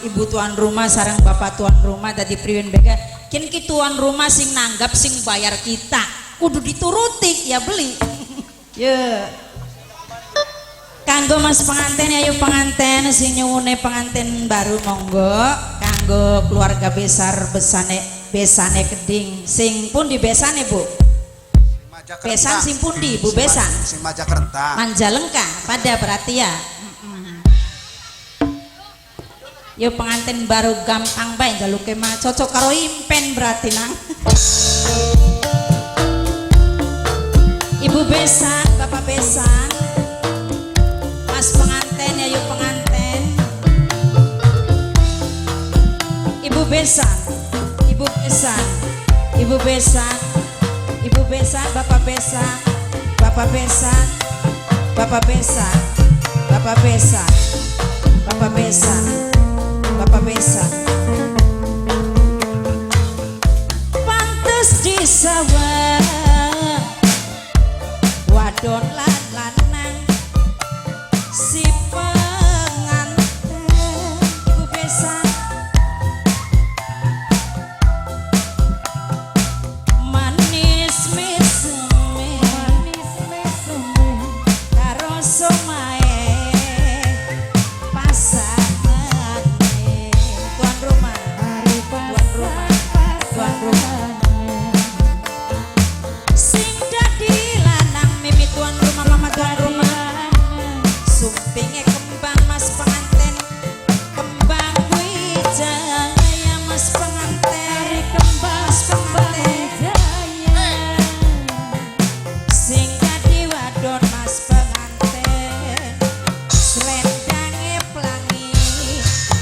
ibu tuan rumah sarang bapak tuan rumah tadi priwen bega kin ki tuan rumah sing nanggap sing bayar kita kudu dituruti ya beli ya kanggo mas pengantin ayo pengantin sing nyuwune pengantin baru monggo kanggo keluarga besar besane keding sing pun di besane bu besan sing pundi bu besan sing majak rentang Manjalengka pada berarti ya yo pengantin baru gampang bae jaluke mah cocok karo impen berarti nang ibu besan bapak besan mas pengantin ya yuk pengantin ibu besan ibu besan ibu besan ibu besan bapak besan bapak besan bapak besan bapak besan bapak besan bapak besan pantes di sawah wadon lanang si pengantin ibu besan manis meseme karo somae pasangane tuan rumah tuan rumah sing dadi lanang mimi tuan rumah mama tuan rumah sumpinge kembang mas pengantin kembang wijaya mas pengantin kembang wijaya sing dadi wadon mas pengantin slendange pelangi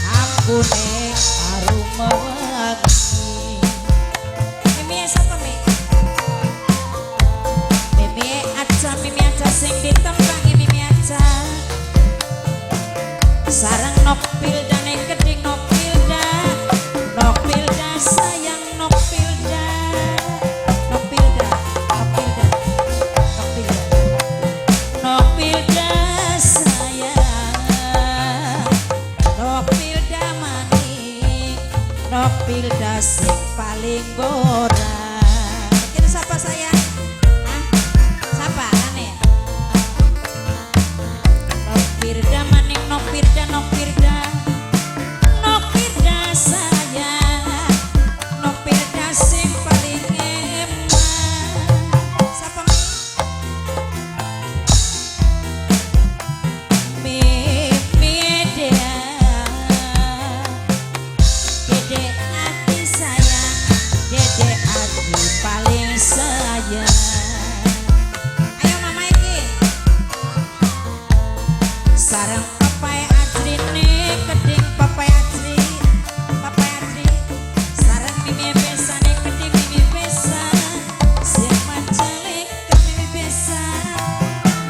ampune aroma wangi mimi sapa mi mimi aja sing ditembangi mimi aja sarang nopilda ning keding nopilda nopilda sayang nopilda nopilda nopilda nopilda nopilda sayang nopilda manik nopilda sing paling gorang kira siapa sayang siapa aneh nopirda maning nopirda nopirda nopirda sayang nopirda sing paling emang siapa mimi dede hati sayang dede hati paling sayang ayo mama iki sarang papai ajri nih keding papai ajri sarang mimi besan nih keding mimi besan siapa celik ke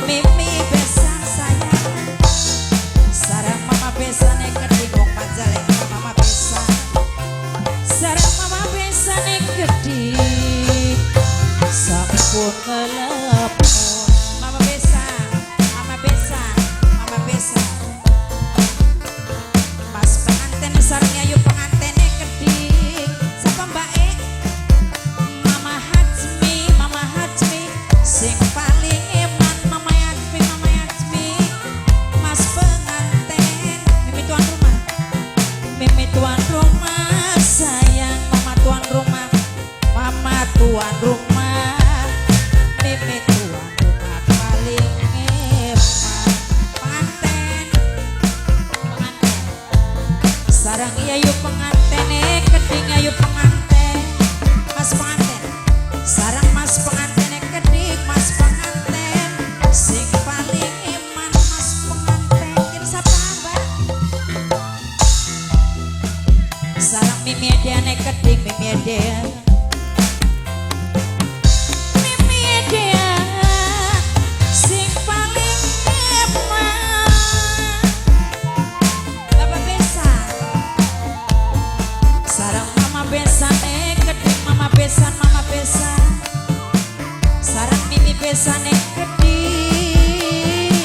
mimi besan sayang sarang mama besan nih keding wong panjalek mama besan sarang mama besan nih keding sampun ngelepon mama besan mama besan mama besan mas pengantin sareng ayu pengantene keding sapa mbak mama Hajmi sing paling eman mama Hajmi mas pengantin mimi tuan rumah sayang mama tuan rumah mimi tuan rumah paling eman pengantin sarang iya yuk pengantin keding ayu pengantin mas pengantin sarang mas pengantin keding mas pengantin sing paling eman mas pengantin kira siapa mbak sarang mimi adene keding mimi adene sing paling eman bapak besan sarang mama besan keding mama besan sarang mimi besan keding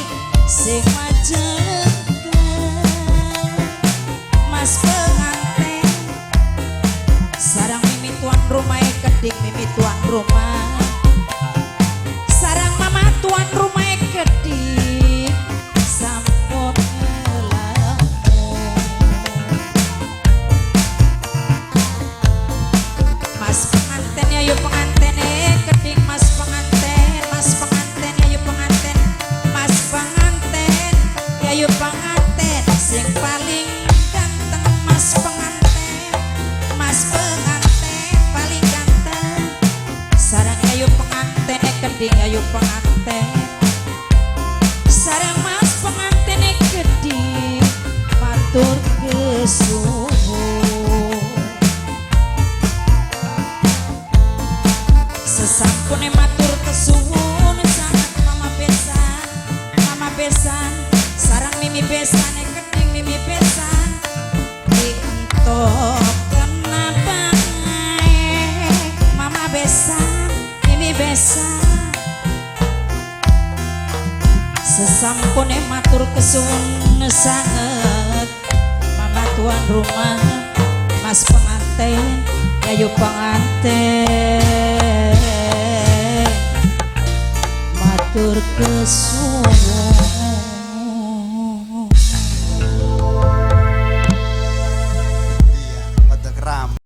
sing Majalengka mas rumah sarang mama tuan rumah gede sampun ngelamun mas penganten ya yuk penganten keding mas penganten ya yuk penganten mas penganten ya yuk penganten sing paling ganteng mas penganten paling ganteng sarang ya yuk penganten keding ya yuk penganten sarang mas penganten keding matur kesuwun sesampune matur kesuwun sangat mama besan sarang mimi besan keding mimi besan dientok kenapa mama besan mimi besan sesampune matur kesuwun sanget mama tuan rumah mas penganten ayo penganten matur kesuwun